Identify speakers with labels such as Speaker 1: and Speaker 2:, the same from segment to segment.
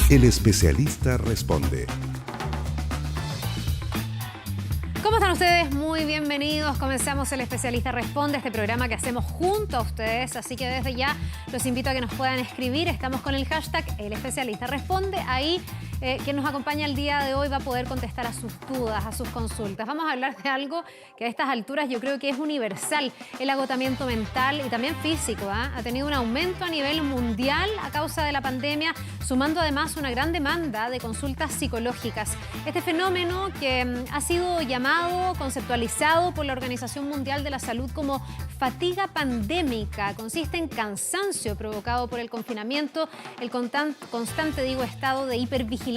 Speaker 1: El especialista responde.
Speaker 2: ¿Cómo están ustedes? Muy bienvenidos. Comenzamos El Especialista Responde, este programa que hacemos junto a ustedes. Así que desde ya los invito a que nos puedan escribir. Estamos con el hashtag El Especialista Responde. Ahí quien nos acompaña el día de hoy va a poder contestar a sus dudas, a sus consultas. Vamos a hablar de algo que a estas alturas yo creo que es universal. El agotamiento mental y también físico, ¿eh? Ha tenido un aumento a nivel mundial a causa de la pandemia, sumando además una gran demanda de consultas psicológicas. Este fenómeno que ha sido llamado, conceptualizado por la Organización Mundial de la Salud como fatiga pandémica, consiste en cansancio provocado por el confinamiento, el constante estado de hipervigilancia,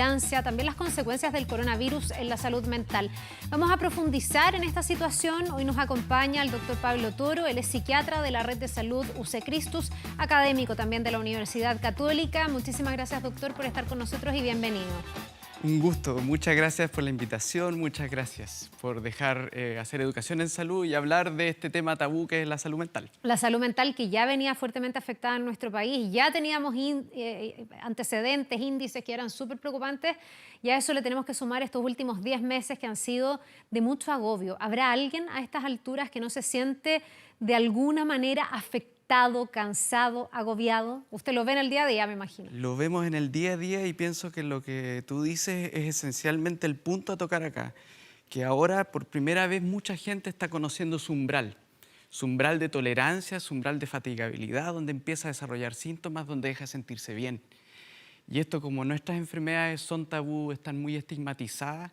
Speaker 2: también las consecuencias del coronavirus en la salud mental. Vamos a profundizar en esta situación. Hoy nos acompaña el doctor Pablo Toro, él es psiquiatra de la Red de Salud UC Christus, académico también de la Universidad Católica. Muchísimas gracias, doctor, por estar con nosotros y bienvenido.
Speaker 3: Un gusto, muchas gracias por la invitación, muchas gracias por dejar hacer educación en salud y hablar de este tema tabú que es la salud mental.
Speaker 2: La salud mental que ya venía fuertemente afectada en nuestro país, ya teníamos antecedentes, índices que eran súper preocupantes y a eso le tenemos que sumar estos últimos 10 meses que han sido de mucho agobio. ¿Habrá alguien a estas alturas que no se siente de alguna manera afectado, cansado, agobiado? Usted lo ve en el día a día, me imagino.
Speaker 3: Lo vemos en el día a día y pienso que lo que tú dices es esencialmente el punto a tocar acá, que ahora por primera vez mucha gente está conociendo su umbral de tolerancia, su umbral de fatigabilidad, donde empieza a desarrollar síntomas, donde deja de sentirse bien. Y esto, como nuestras enfermedades son tabú, están muy estigmatizadas,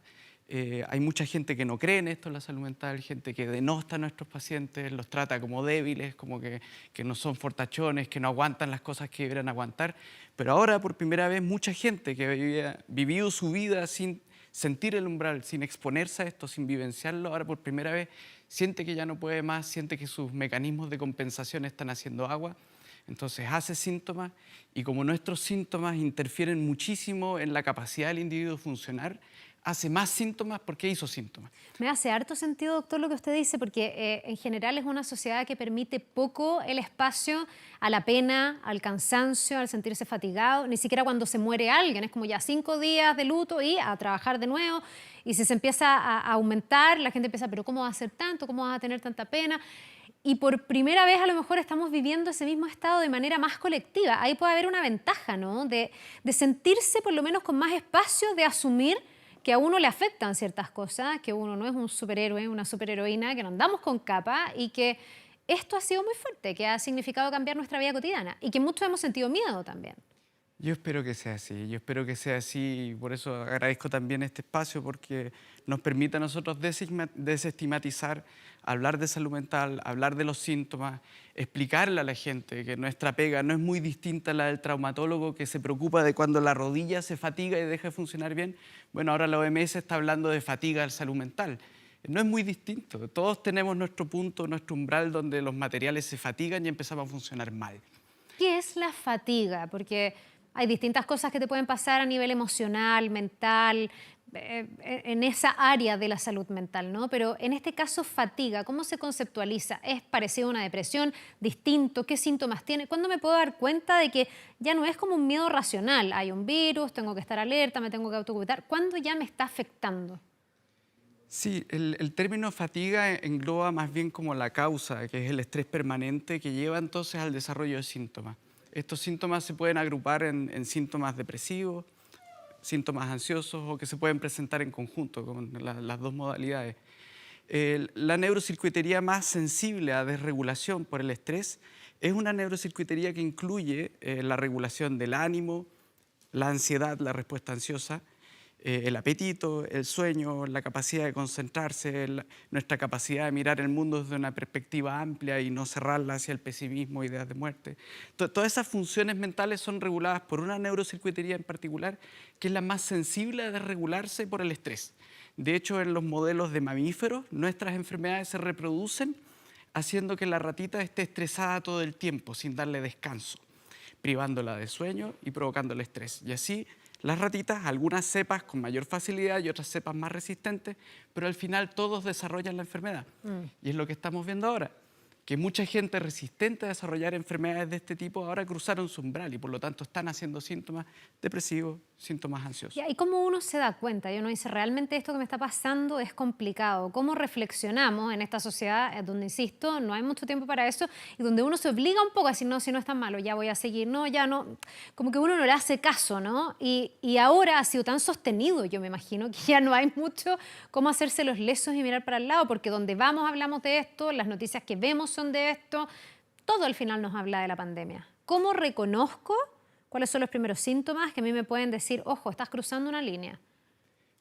Speaker 3: hay mucha gente que no cree en esto, en la salud mental, gente que denosta a nuestros pacientes, los trata como débiles, como que no son fortachones, que no aguantan las cosas que deberían aguantar. Pero ahora, por primera vez, mucha gente que había vivido su vida sin sentir el umbral, sin exponerse a esto, sin vivenciarlo, ahora por primera vez siente que ya no puede más, siente que sus mecanismos de compensación están haciendo agua. Entonces hace síntomas y como nuestros síntomas interfieren muchísimo en la capacidad del individuo de funcionar, hace más síntomas porque hizo síntomas.
Speaker 2: Me hace harto sentido, doctor, lo que usted dice, porque en general es una sociedad que permite poco el espacio a la pena, al cansancio, al sentirse fatigado, ni siquiera cuando se muere alguien, es como ya 5 días de luto y a trabajar de nuevo, y si se empieza a aumentar, la gente empieza, pero ¿cómo va a ser tanto? ¿Cómo vas a tener tanta pena? Y por primera vez a lo mejor estamos viviendo ese mismo estado de manera más colectiva. Ahí puede haber una ventaja, ¿no? De sentirse por lo menos con más espacio, de asumir que a uno le afectan ciertas cosas, que uno no es un superhéroe, una superheroína, que no andamos con capa y que esto ha sido muy fuerte, que ha significado cambiar nuestra vida cotidiana y que muchos hemos sentido miedo también.
Speaker 3: Yo espero que sea así, y por eso agradezco también este espacio, porque nos permite a nosotros desestigmatizar, hablar de salud mental, hablar de los síntomas, explicarle a la gente que nuestra pega no es muy distinta a la del traumatólogo que se preocupa de cuando la rodilla se fatiga y deja de funcionar bien. Bueno, ahora la OMS está hablando de fatiga de salud mental. No es muy distinto, todos tenemos nuestro punto, nuestro umbral donde los materiales se fatigan y empezamos a funcionar mal.
Speaker 2: ¿Qué es la fatiga? Porque hay distintas cosas que te pueden pasar a nivel emocional, mental, en esa área de la salud mental, ¿no? Pero en este caso, fatiga, ¿cómo se conceptualiza? ¿Es parecido a una depresión? ¿Distinto? ¿Qué síntomas tiene? ¿Cuándo me puedo dar cuenta de que ya no es como un miedo racional? Hay un virus, tengo que estar alerta, me tengo que autocuidar. ¿Cuándo ya me está afectando?
Speaker 3: Sí, el término fatiga engloba más bien como la causa, que es el estrés permanente que lleva entonces al desarrollo de síntomas. Estos síntomas se pueden agrupar en síntomas depresivos, síntomas ansiosos o que se pueden presentar en conjunto con las dos modalidades. La neurocircuitería más sensible a desregulación por el estrés es una neurocircuitería que incluye la regulación del ánimo, la ansiedad, la respuesta ansiosa, el apetito, el sueño, la capacidad de concentrarse, nuestra capacidad de mirar el mundo desde una perspectiva amplia y no cerrarla hacia el pesimismo, ideas de muerte. Todas esas funciones mentales son reguladas por una neurocircuitería en particular, que es la más sensible a desregularse por el estrés. De hecho, en los modelos de mamíferos, nuestras enfermedades se reproducen haciendo que la ratita esté estresada todo el tiempo, sin darle descanso, privándola de sueño y provocándole estrés. Y así las ratitas, algunas cepas con mayor facilidad y otras cepas más resistentes, pero al final todos desarrollan la enfermedad. Y es lo que estamos viendo ahora. que mucha gente resistente a desarrollar enfermedades de este tipo ahora cruzaron su umbral y por lo tanto están haciendo síntomas depresivos, síntomas ansiosos.
Speaker 2: ¿Y cómo uno se da cuenta? Y uno dice, realmente esto que me está pasando es complicado. ¿Cómo reflexionamos en esta sociedad donde, insisto, no hay mucho tiempo para eso y donde uno se obliga un poco a decir, no, si no es tan malo, ya voy a seguir, no, ya no, como que uno no le hace caso, ¿no? Y ahora ha sido tan sostenido, yo me imagino, que ya no hay mucho cómo hacerse los lesos y mirar para el lado, porque donde vamos hablamos de esto, las noticias que vemos son de esto, todo al final nos habla de la pandemia. ¿Cómo reconozco cuáles son los primeros síntomas que a mí me pueden decir, ojo, estás cruzando una línea?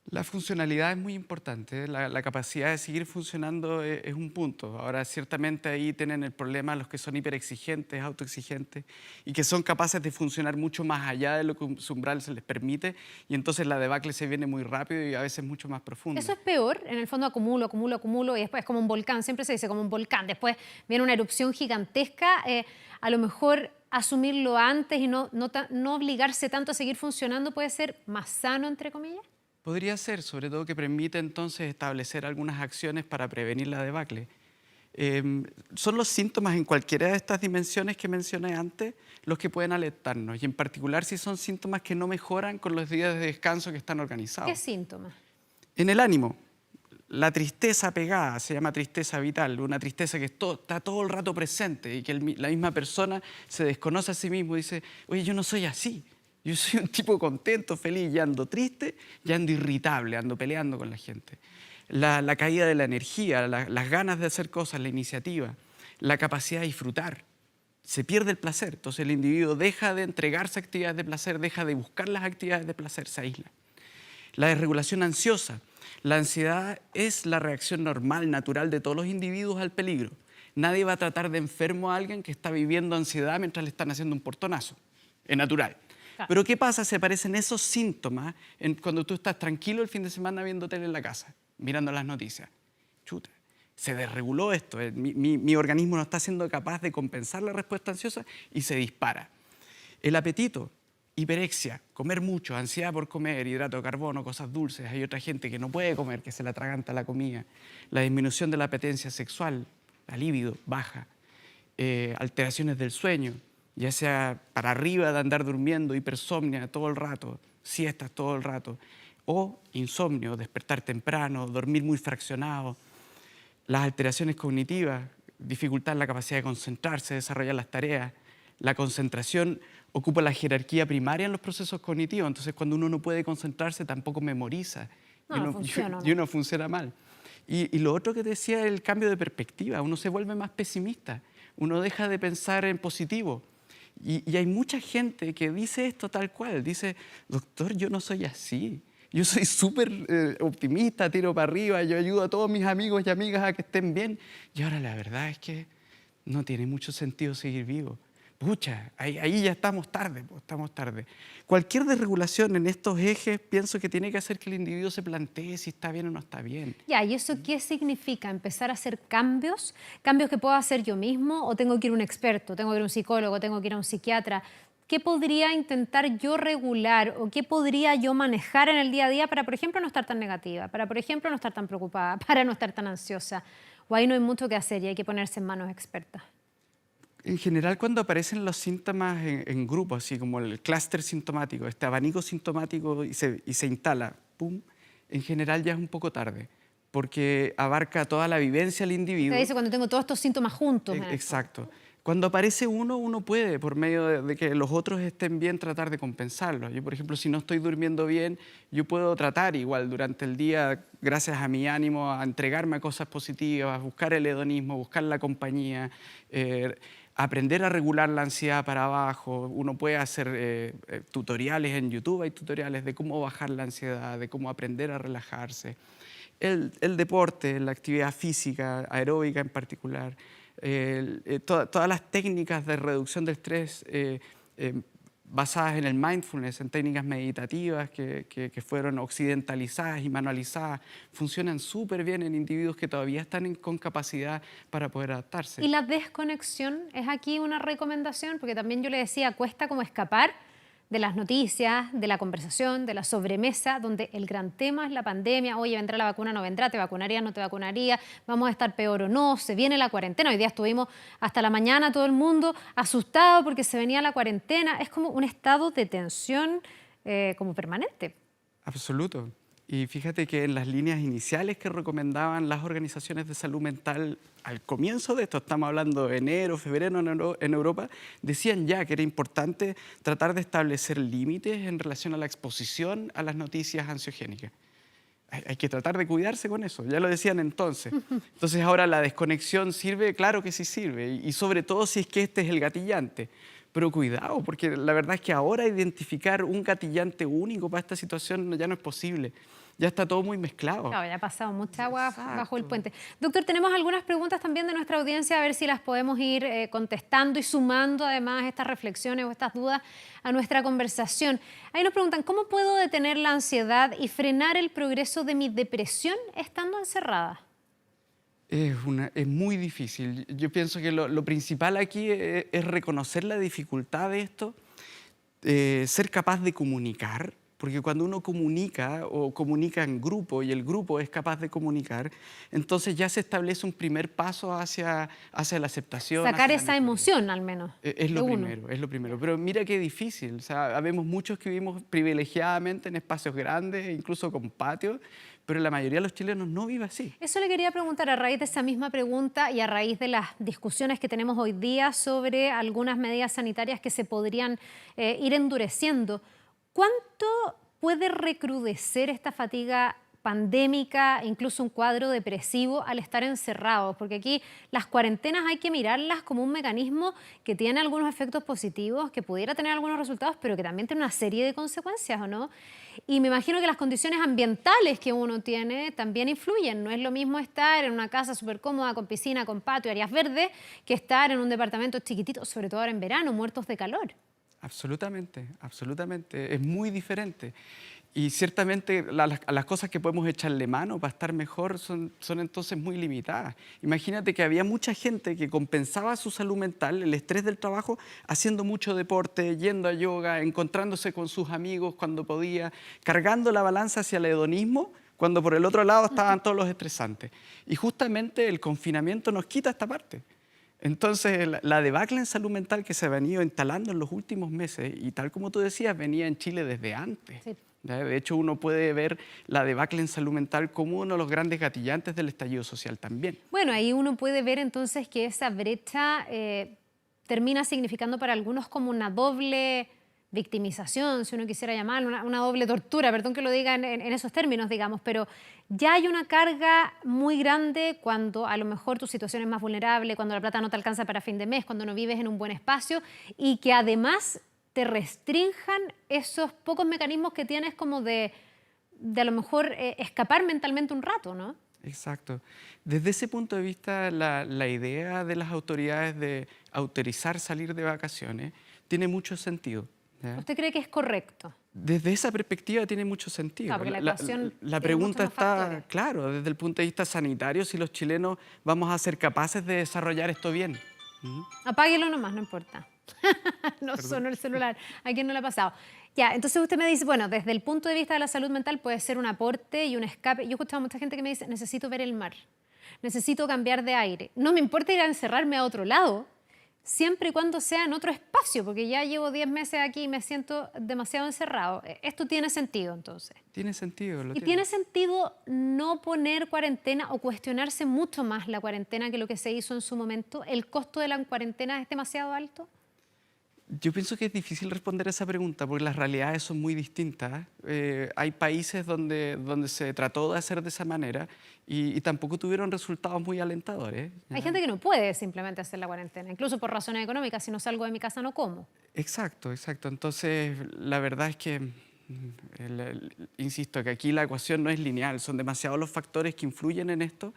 Speaker 3: La funcionalidad es muy importante, la capacidad de seguir funcionando es un punto. Ahora, ciertamente ahí tienen el problema los que son hiperexigentes, autoexigentes y que son capaces de funcionar mucho más allá de lo que su umbral se les permite y entonces la debacle se viene muy rápido y a veces mucho más profunda.
Speaker 2: Eso es peor, en el fondo acumulo y después es como un volcán, siempre se dice como un volcán, después viene una erupción gigantesca, a lo mejor asumirlo antes y no obligarse tanto a seguir funcionando puede ser más sano, entre comillas.
Speaker 3: Podría ser, sobre todo que permite entonces establecer algunas acciones para prevenir la debacle. Son los síntomas en cualquiera de estas dimensiones que mencioné antes los que pueden alertarnos, y en particular si son síntomas que no mejoran con los días de descanso que están organizados.
Speaker 2: ¿Qué síntomas?
Speaker 3: En el ánimo, la tristeza pegada, se llama tristeza vital, una tristeza que está todo el rato presente y que la misma persona se desconoce a sí mismo y dice, oye, yo no soy así. Yo soy un tipo contento, feliz, ya ando triste, ya ando irritable, ando peleando con la gente. La caída de la energía, las ganas de hacer cosas, la iniciativa, la capacidad de disfrutar. Se pierde el placer, entonces el individuo deja de entregarse a actividades de placer, deja de buscar las actividades de placer, se aísla. La desregulación ansiosa. La ansiedad es la reacción normal, natural de todos los individuos al peligro. Nadie va a tratar de enfermo a alguien que está viviendo ansiedad mientras le están haciendo un portonazo. Es natural. Pero ¿qué pasa? Se aparecen esos síntomas cuando tú estás tranquilo el fin de semana viendo tele en la casa, mirando las noticias. Chuta, se desreguló esto, mi organismo no está siendo capaz de compensar la respuesta ansiosa y se dispara. El apetito, hiperexia, comer mucho, ansiedad por comer, hidrato de carbono, cosas dulces. Hay otra gente que no puede comer, que se le atraganta la comida. La disminución de la apetencia sexual, la libido baja. Alteraciones del sueño, ya sea para arriba de andar durmiendo, hipersomnia todo el rato, siestas todo el rato, o insomnio, despertar temprano, dormir muy fraccionado. Las alteraciones cognitivas, dificultad en la capacidad de concentrarse, desarrollar las tareas. La concentración ocupa la jerarquía primaria en los procesos cognitivos, entonces cuando uno no puede concentrarse tampoco memoriza y uno funciona mal. Y lo otro que decía es el cambio de perspectiva, uno se vuelve más pesimista, uno deja de pensar en positivo. Y hay mucha gente que dice esto tal cual, dice, doctor, yo no soy así, yo soy súper optimista, tiro para arriba, yo ayudo a todos mis amigos y amigas a que estén bien. Y ahora la verdad es que no tiene mucho sentido seguir vivo. Pucha, ahí ya estamos tarde, pues, estamos tarde. Cualquier desregulación en estos ejes pienso que tiene que hacer que el individuo se plantee si está bien o no está bien.
Speaker 2: Ya, ¿y eso qué significa? ¿Empezar a hacer cambios? ¿Cambios que puedo hacer yo mismo o tengo que ir a un experto, tengo que ir a un psicólogo, tengo que ir a un psiquiatra? ¿Qué podría intentar yo regular o qué podría yo manejar en el día a día para, por ejemplo, no estar tan negativa, para, por ejemplo, no estar tan preocupada, para no estar tan ansiosa? O ahí no hay mucho que hacer y hay que ponerse en manos expertas.
Speaker 3: En general, cuando aparecen los síntomas en grupo, así como el clúster sintomático, este abanico sintomático y se instala, ¡pum!, en general ya es un poco tarde, porque abarca toda la vivencia del individuo.
Speaker 2: Te dice cuando tengo todos estos síntomas juntos.
Speaker 3: Exacto. Cuando aparece uno puede, por medio de que los otros estén bien, tratar de compensarlo. Yo, por ejemplo, si no estoy durmiendo bien, yo puedo tratar igual durante el día, gracias a mi ánimo, a entregarme a cosas positivas, a buscar el hedonismo, buscar la compañía, aprender a regular la ansiedad para abajo. Uno puede hacer tutoriales en YouTube, hay tutoriales de cómo bajar la ansiedad, de cómo aprender a relajarse. El deporte, la actividad física, aeróbica en particular, todas las técnicas de reducción del estrés basadas en el mindfulness, en técnicas meditativas que fueron occidentalizadas y manualizadas, funcionan súper bien en individuos que todavía están con capacidad para poder adaptarse.
Speaker 2: ¿Y la desconexión es aquí una recomendación? Porque también yo le decía, cuesta como escapar de las noticias, de la conversación, de la sobremesa, donde el gran tema es la pandemia. Oye, ¿vendrá la vacuna o no vendrá? ¿Te vacunaría o no te vacunaría? ¿Vamos a estar peor o no? ¿Se viene la cuarentena? Hoy día estuvimos hasta la mañana todo el mundo asustado porque se venía la cuarentena. Es como un estado de tensión como permanente.
Speaker 3: Absoluto. Y fíjate que en las líneas iniciales que recomendaban las organizaciones de salud mental al comienzo de esto, estamos hablando de enero, febrero en Europa, decían ya que era importante tratar de establecer límites en relación a la exposición a las noticias ansiogénicas. Hay que tratar de cuidarse con eso, ya lo decían entonces. Entonces ahora la desconexión sirve, claro que sí sirve, y sobre todo si es que este es el gatillante. Pero cuidado, porque la verdad es que ahora identificar un gatillante único para esta situación ya no es posible. Ya está todo muy mezclado.
Speaker 2: Claro, ya ha pasado mucha agua
Speaker 3: Exacto.
Speaker 2: bajo el puente. Doctor, tenemos algunas preguntas también de nuestra audiencia, a ver si las podemos ir contestando y sumando además estas reflexiones o estas dudas a nuestra conversación. Ahí nos preguntan, ¿cómo puedo detener la ansiedad y frenar el progreso de mi depresión estando encerrada?
Speaker 3: Es muy difícil. Yo pienso que lo principal aquí es reconocer la dificultad de esto, ser capaz de comunicar, porque cuando uno comunica o comunica en grupo y el grupo es capaz de comunicar, entonces ya se establece un primer paso hacia la aceptación.
Speaker 2: Sacar
Speaker 3: hacia la
Speaker 2: esa
Speaker 3: mejora.
Speaker 2: emoción al menos.
Speaker 3: Es lo
Speaker 2: de uno.
Speaker 3: primero, es lo primero. Pero mira qué difícil. O sea, habemos muchos que vivimos privilegiadamente en espacios grandes, incluso con patios, pero la mayoría de los chilenos no vive así.
Speaker 2: Eso le quería preguntar a raíz de esa misma pregunta y a raíz de las discusiones que tenemos hoy día sobre algunas medidas sanitarias que se podrían ir endureciendo. ¿Cuánto puede recrudecer esta fatiga pandémica, incluso un cuadro depresivo al estar encerrados? Porque aquí las cuarentenas hay que mirarlas como un mecanismo que tiene algunos efectos positivos, que pudiera tener algunos resultados, pero que también tiene una serie de consecuencias, ¿o no? Y me imagino que las condiciones ambientales que uno tiene también influyen. No es lo mismo estar en una casa súper cómoda, con piscina, con patio, áreas verdes, que estar en un departamento chiquitito, sobre todo ahora en verano, muertos de calor.
Speaker 3: Absolutamente, absolutamente. Es muy diferente. Y ciertamente las cosas que podemos echarle mano para estar mejor son entonces muy limitadas. Imagínate que había mucha gente que compensaba su salud mental, el estrés del trabajo, haciendo mucho deporte, yendo a yoga, encontrándose con sus amigos cuando podía, cargando la balanza hacia el hedonismo, cuando por el otro lado estaban todos los estresantes. Y justamente el confinamiento nos quita esta parte. Entonces, la debacle en salud mental que se ha venido instalando en los últimos meses, y tal como tú decías, venía en Chile desde antes.
Speaker 2: Sí.
Speaker 3: De hecho, uno puede ver la debacle en salud mental como uno de los grandes gatillantes del estallido social también.
Speaker 2: Bueno, ahí uno puede ver entonces que esa brecha termina significando para algunos como una doble victimización, si uno quisiera llamarlo, una doble tortura, perdón que lo diga en esos términos, digamos, pero ya hay una carga muy grande cuando a lo mejor tu situación es más vulnerable, cuando la plata no te alcanza para fin de mes, cuando no vives en un buen espacio y que además te restrinjan esos pocos mecanismos que tienes como de a lo mejor escapar mentalmente un rato, ¿no?
Speaker 3: Exacto. Desde ese punto de vista, la idea de las autoridades de autorizar salir de vacaciones tiene mucho sentido. ¿Ya?
Speaker 2: ¿Usted cree que es correcto?
Speaker 3: Desde esa perspectiva tiene mucho sentido.
Speaker 2: Claro, porque la ecuación
Speaker 3: la
Speaker 2: tiene
Speaker 3: pregunta
Speaker 2: muchos más
Speaker 3: está,
Speaker 2: factores.
Speaker 3: claro, desde el punto de vista sanitario, si los chilenos vamos a ser capaces de desarrollar esto bien.
Speaker 2: Apáguelo nomás, no importa. No
Speaker 3: Perdón.
Speaker 2: sonó el celular. ¿A quién no le ha pasado? Ya, entonces usted me dice, bueno, desde el punto de vista de la salud mental puede ser un aporte y un escape. Yo he escuchado a mucha gente que me dice, necesito ver el mar, necesito cambiar de aire. No me importa ir a encerrarme a otro lado, siempre y cuando sea en otro espacio, porque ya llevo 10 meses aquí y me siento demasiado encerrado. Esto tiene sentido, entonces.
Speaker 3: Tiene sentido.
Speaker 2: ¿Y tiene sentido no poner cuarentena o cuestionarse mucho más la cuarentena que lo que se hizo en su momento? ¿El costo de la cuarentena es demasiado alto?
Speaker 3: Yo pienso que es difícil responder a esa pregunta porque las realidades son muy distintas. Hay países donde se trató de hacer de esa manera y tampoco tuvieron resultados muy alentadores. ¿Ya?
Speaker 2: Hay gente que no puede simplemente hacer la cuarentena, incluso por razones económicas. Si no salgo de mi casa, no como.
Speaker 3: Exacto, exacto. Entonces, la verdad es que, insisto, que aquí la ecuación no es lineal. Son demasiados los factores que influyen en esto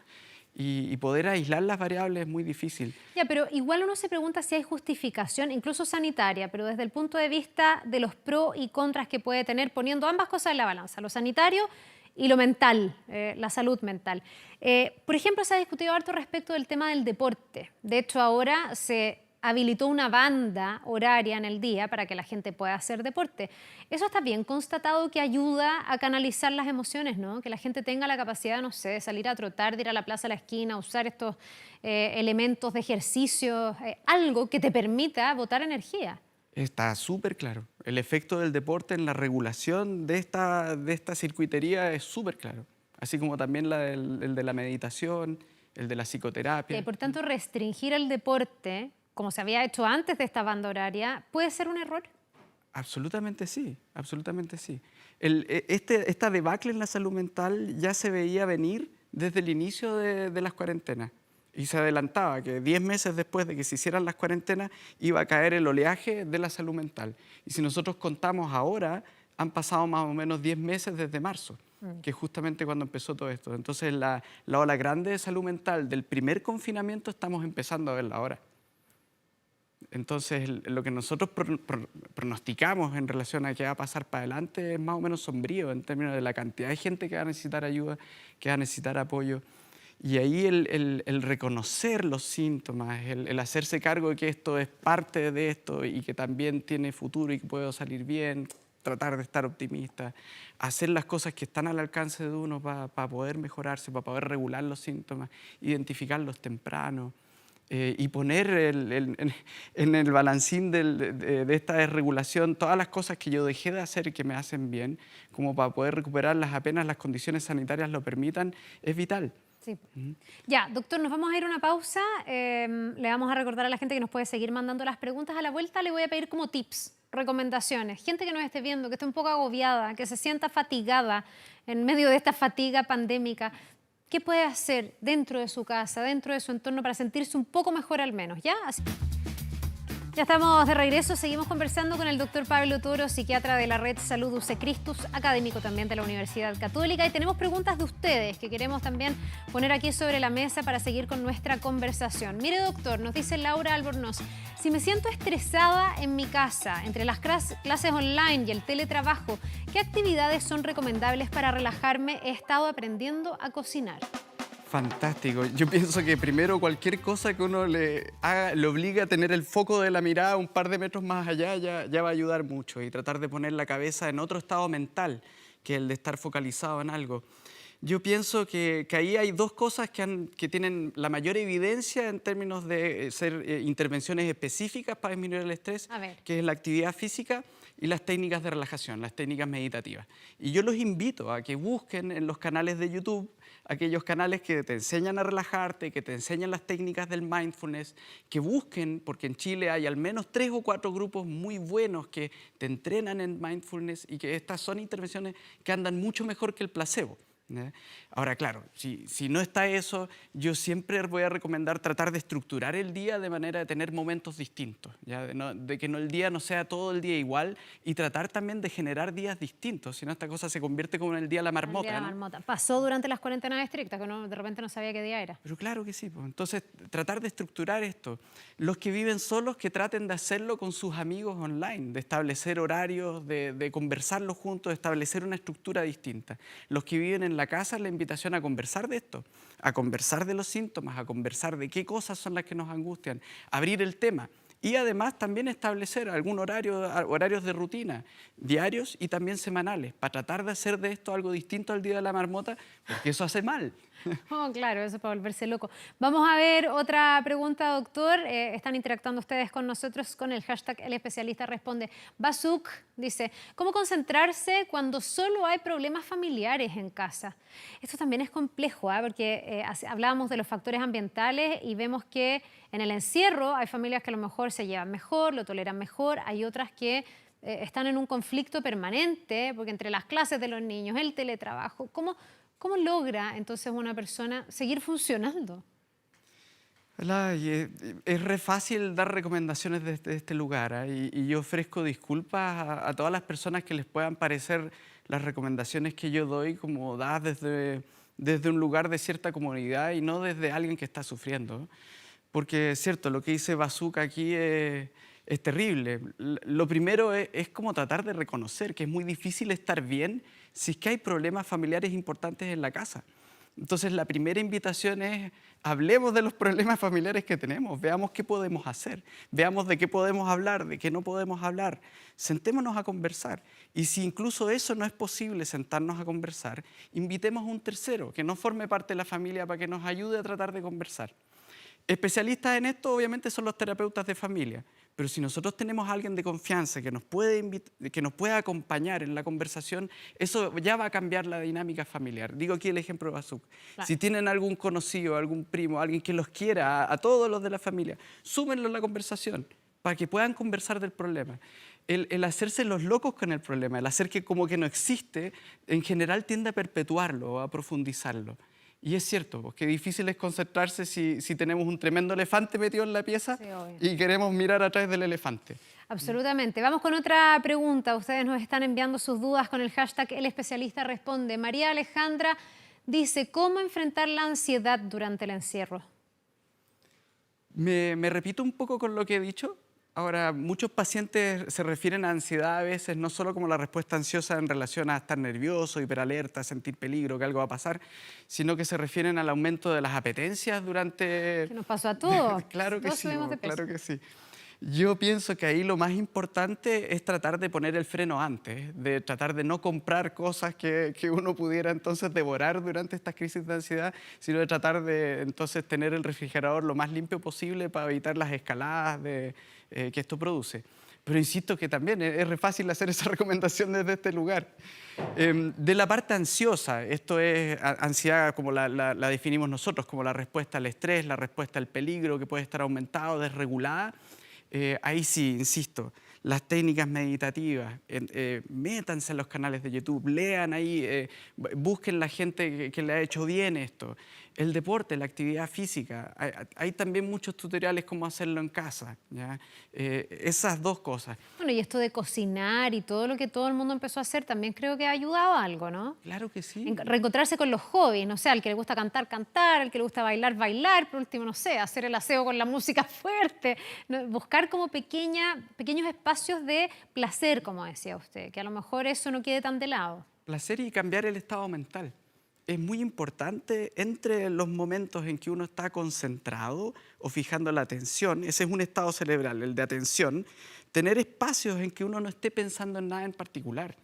Speaker 3: y poder aislar las variables es muy difícil.
Speaker 2: Ya, pero igual uno se pregunta si hay justificación, incluso sanitaria, pero desde el punto de vista de los pros y contras que puede tener, poniendo ambas cosas en la balanza, lo sanitario y lo mental, la salud mental. Por ejemplo, se ha discutido harto respecto del tema del deporte. De hecho, ahora se habilitó una banda horaria en el día para que la gente pueda hacer deporte. Eso está bien constatado que ayuda a canalizar las emociones, ¿no? Que la gente tenga la capacidad, no sé, de salir a trotar, de ir a la plaza a la esquina, usar estos elementos de ejercicio, algo que te permita botar energía.
Speaker 3: Está súper claro. El efecto del deporte en la regulación de esta circuitería es súper claro. Así como también el de la meditación, el de la psicoterapia.
Speaker 2: Por tanto, restringir el deporte, como se había hecho antes de esta banda horaria, ¿puede ser un error?
Speaker 3: Absolutamente sí, absolutamente sí. Esta debacle en la salud mental ya se veía venir desde el inicio de las cuarentenas. Y se adelantaba que 10 meses después de que se hicieran las cuarentenas iba a caer el oleaje de la salud mental. Y si nosotros contamos ahora, han pasado más o menos 10 meses desde marzo, que es justamente cuando empezó todo esto. Entonces la ola grande de salud mental del primer confinamiento estamos empezando a verla ahora. Entonces lo que nosotros pronosticamos en relación a qué va a pasar para adelante es más o menos sombrío en términos de la cantidad de gente que va a necesitar ayuda, que va a necesitar apoyo. Y ahí el reconocer los síntomas, el hacerse cargo de que esto es parte de esto y que también tiene futuro y que puede salir bien, tratar de estar optimista, hacer las cosas que están al alcance de uno para poder mejorarse, para poder regular los síntomas, identificarlos temprano y poner en el balancín de esta desregulación todas las cosas que yo dejé de hacer y que me hacen bien, como para poder recuperarlas apenas las condiciones sanitarias lo permitan, es vital.
Speaker 2: Sí. Ya, doctor, nos vamos a ir a una pausa. Le vamos a recordar a la gente que nos puede seguir mandando las preguntas. A la vuelta le voy a pedir como tips, recomendaciones. Gente que nos esté viendo, que esté un poco agobiada, que se sienta fatigada en medio de esta fatiga pandémica. ¿Qué puede hacer dentro de su casa, dentro de su entorno para sentirse un poco mejor al menos? ¿Ya? Ya estamos de regreso, seguimos conversando con el doctor Pablo Toro, psiquiatra de la Red Salud UC Christus, académico también de la Universidad Católica, y tenemos preguntas de ustedes que queremos también poner aquí sobre la mesa para seguir con nuestra conversación. Mire, doctor, nos dice Laura Albornoz, si me siento estresada en mi casa, entre las clases online y el teletrabajo, ¿qué actividades son recomendables para relajarme? He estado aprendiendo a cocinar.
Speaker 3: Fantástico. Yo pienso que primero cualquier cosa que uno le haga, le obligue a tener el foco de la mirada un par de metros más allá, ya va a ayudar mucho. Y tratar de poner la cabeza en otro estado mental que el de estar focalizado en algo. Yo pienso que ahí hay dos cosas que tienen la mayor evidencia en términos de ser intervenciones específicas para disminuir el estrés, que es la actividad física y las técnicas de relajación, las técnicas meditativas. Y yo los invito a que busquen en los canales de YouTube aquellos canales que te enseñan a relajarte, que te enseñan las técnicas del mindfulness, que busquen, porque en Chile hay al menos 3 o 4 grupos muy buenos que te entrenan en mindfulness y que estas son intervenciones que andan mucho mejor que el placebo. Ahora, claro, si no está eso, yo siempre voy a recomendar tratar de estructurar el día de manera de tener momentos distintos, ¿ya? De que el día no sea todo el día igual y tratar también de generar días distintos, si no esta cosa se convierte como en el día de la marmota.
Speaker 2: El día de la marmota. Pasó durante las cuarentenas estrictas, que de repente no sabía qué día era.
Speaker 3: Pero claro que sí, pues. Entonces tratar de estructurar esto. Los que viven solos, que traten de hacerlo con sus amigos online, de establecer horarios, de conversarlo juntos, de establecer una estructura distinta. Los que viven en la casa, la invitación a conversar de esto, a conversar de los síntomas, a conversar de qué cosas son las que nos angustian, abrir el tema y además también establecer horarios de rutina, diarios y también semanales, para tratar de hacer de esto algo distinto al día de la marmota, porque eso hace mal.
Speaker 2: Oh, claro, eso es para volverse loco. Vamos a ver otra pregunta, doctor. Están interactuando ustedes con nosotros con el hashtag El Especialista Responde. Basuk dice, ¿cómo concentrarse cuando solo hay problemas familiares en casa? Esto también es complejo, porque hablábamos de los factores ambientales y vemos que en el encierro hay familias que a lo mejor se llevan mejor, lo toleran mejor, hay otras que están en un conflicto permanente, porque entre las clases de los niños, el teletrabajo, ¿cómo logra entonces una persona seguir funcionando?
Speaker 3: Es re fácil dar recomendaciones desde este lugar, y yo ofrezco disculpas a todas las personas que les puedan parecer las recomendaciones que yo doy como dadas desde un lugar de cierta comunidad y no desde alguien que está sufriendo. Porque es cierto, lo que dice Bazooka aquí es terrible. Lo primero es como tratar de reconocer que es muy difícil estar bien si es que hay problemas familiares importantes en la casa. Entonces, la primera invitación es, hablemos de los problemas familiares que tenemos, veamos qué podemos hacer, veamos de qué podemos hablar, de qué no podemos hablar. Sentémonos a conversar. Y si incluso eso no es posible, sentarnos a conversar, invitemos a un tercero que no forme parte de la familia para que nos ayude a tratar de conversar. Especialistas en esto, obviamente, son los terapeutas de familia. Pero si nosotros tenemos a alguien de confianza que nos puede acompañar en la conversación, eso ya va a cambiar la dinámica familiar. Digo aquí el ejemplo de Bazuk.
Speaker 2: Claro.
Speaker 3: Si tienen algún conocido, algún primo, alguien que los quiera, a todos los de la familia, súmenlo en la conversación para que puedan conversar del problema. El hacerse los locos con el problema, el hacer que como que no existe, en general tiende a perpetuarlo, a profundizarlo. Y es cierto, porque difícil es concentrarse si tenemos un tremendo elefante metido en la pieza, sí, y queremos mirar a través del elefante.
Speaker 2: Absolutamente. Vamos con otra pregunta. Ustedes nos están enviando sus dudas con el hashtag El Especialista Responde. María Alejandra dice, ¿cómo enfrentar la ansiedad durante el encierro?
Speaker 3: Me repito un poco con lo que he dicho. Ahora, muchos pacientes se refieren a ansiedad a veces no solo como la respuesta ansiosa en relación a estar nervioso, hiperalerta, sentir peligro, que algo va a pasar, sino que se refieren al aumento de las apetencias durante...
Speaker 2: ¿Qué nos pasó a todos?
Speaker 3: Claro que
Speaker 2: Todos
Speaker 3: sí,
Speaker 2: subimos de peso.
Speaker 3: claro que sí. Yo pienso que ahí lo más importante es tratar de poner el freno antes, de tratar de no comprar cosas que uno pudiera entonces devorar durante estas crisis de ansiedad, sino de tratar de entonces tener el refrigerador lo más limpio posible para evitar las escaladas que esto produce. Pero insisto que también es re fácil hacer esa recomendación desde este lugar. De la parte ansiosa, esto es ansiedad como la definimos nosotros, como la respuesta al estrés, la respuesta al peligro que puede estar aumentada o desregulada. Ahí sí, insisto, las técnicas meditativas, métanse en los canales de YouTube, lean ahí, busquen la gente que le ha hecho bien esto. El deporte, la actividad física, hay también muchos tutoriales cómo hacerlo en casa, ¿ya? Esas dos cosas.
Speaker 2: Bueno, y esto de cocinar y todo lo que todo el mundo empezó a hacer también creo que ha ayudado a algo, ¿no?
Speaker 3: Claro que sí.
Speaker 2: Reencontrarse con los hobbies, no sé, al que le gusta cantar, cantar, al que le gusta bailar, bailar, por último, no sé, hacer el aseo con la música fuerte, ¿no? Buscar como pequeños espacios de placer, como decía usted, que a lo mejor eso no quede tan de lado.
Speaker 3: Placer y cambiar el estado mental. Es muy importante entre los momentos en que uno está concentrado o fijando la atención, ese es un estado cerebral, el de atención, tener espacios en que uno no esté pensando en nada en particular.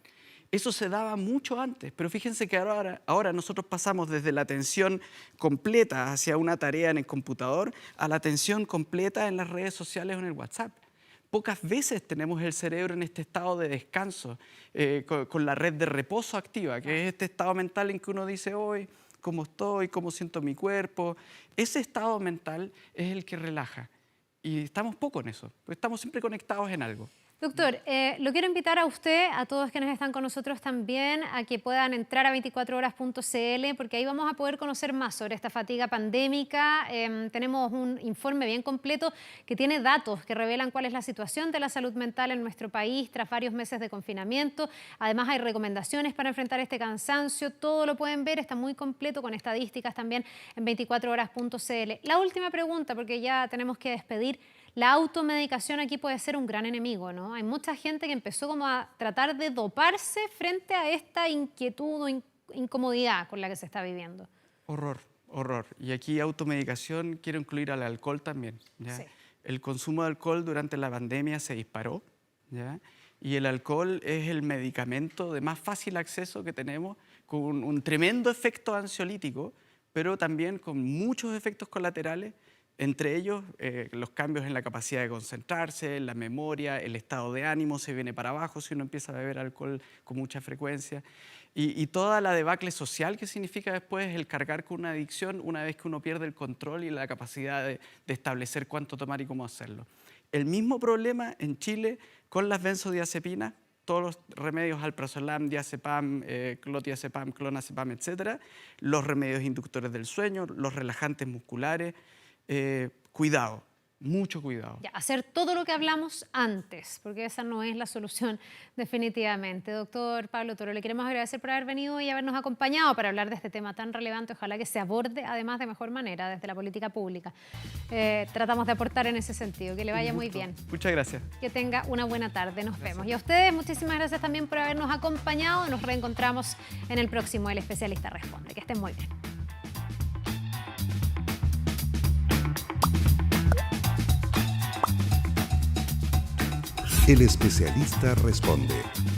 Speaker 3: Eso se daba mucho antes, pero fíjense que ahora nosotros pasamos desde la atención completa hacia una tarea en el computador a la atención completa en las redes sociales o en el WhatsApp. Pocas veces tenemos el cerebro en este estado de descanso, con la red de reposo activa, que es este estado mental en que uno dice hoy, cómo estoy, cómo siento mi cuerpo. Ese estado mental es el que relaja. Y estamos poco en eso, porque estamos siempre conectados en algo.
Speaker 2: Doctor, lo quiero invitar a usted, a todos quienes están con nosotros también, a que puedan entrar a 24horas.cl, porque ahí vamos a poder conocer más sobre esta fatiga pandémica. Tenemos un informe bien completo que tiene datos que revelan cuál es la situación de la salud mental en nuestro país tras varios meses de confinamiento. Además hay recomendaciones para enfrentar este cansancio. Todo lo pueden ver, está muy completo con estadísticas también en 24horas.cl. La última pregunta, porque ya tenemos que despedir. La automedicación aquí puede ser un gran enemigo, ¿no? Hay mucha gente que empezó como a tratar de doparse frente a esta inquietud o incomodidad con la que se está viviendo.
Speaker 3: Horror, horror. Y aquí automedicación quiero incluir al alcohol también, ¿ya? Sí. El consumo de alcohol durante la pandemia se disparó, ¿ya? Y el alcohol es el medicamento de más fácil acceso que tenemos, con un tremendo efecto ansiolítico, pero también con muchos efectos colaterales. Entre ellos, los cambios en la capacidad de concentrarse, la memoria, el estado de ánimo se viene para abajo si uno empieza a beber alcohol con mucha frecuencia. Y toda la debacle social que significa después el cargar con una adicción una vez que uno pierde el control y la capacidad de establecer cuánto tomar y cómo hacerlo. El mismo problema en Chile con las benzodiazepinas, todos los remedios alprazolam, diazepam, clonazepam, clonazepam, etc. Los remedios inductores del sueño, los relajantes musculares. Cuidado, mucho cuidado.
Speaker 2: Ya, hacer todo lo que hablamos antes, porque esa no es la solución definitivamente. Doctor Pablo Toro, le queremos agradecer por haber venido y habernos acompañado para hablar de este tema tan relevante. Ojalá que se aborde además de mejor manera desde la política pública. Tratamos de aportar en ese sentido. Que le vaya muy bien.
Speaker 3: Muchas gracias.
Speaker 2: Que tenga una buena tarde. Nos vemos. Y a ustedes, muchísimas gracias también por habernos acompañado. Nos reencontramos en el próximo El Especialista Responde. Que estén muy bien.
Speaker 1: El especialista responde.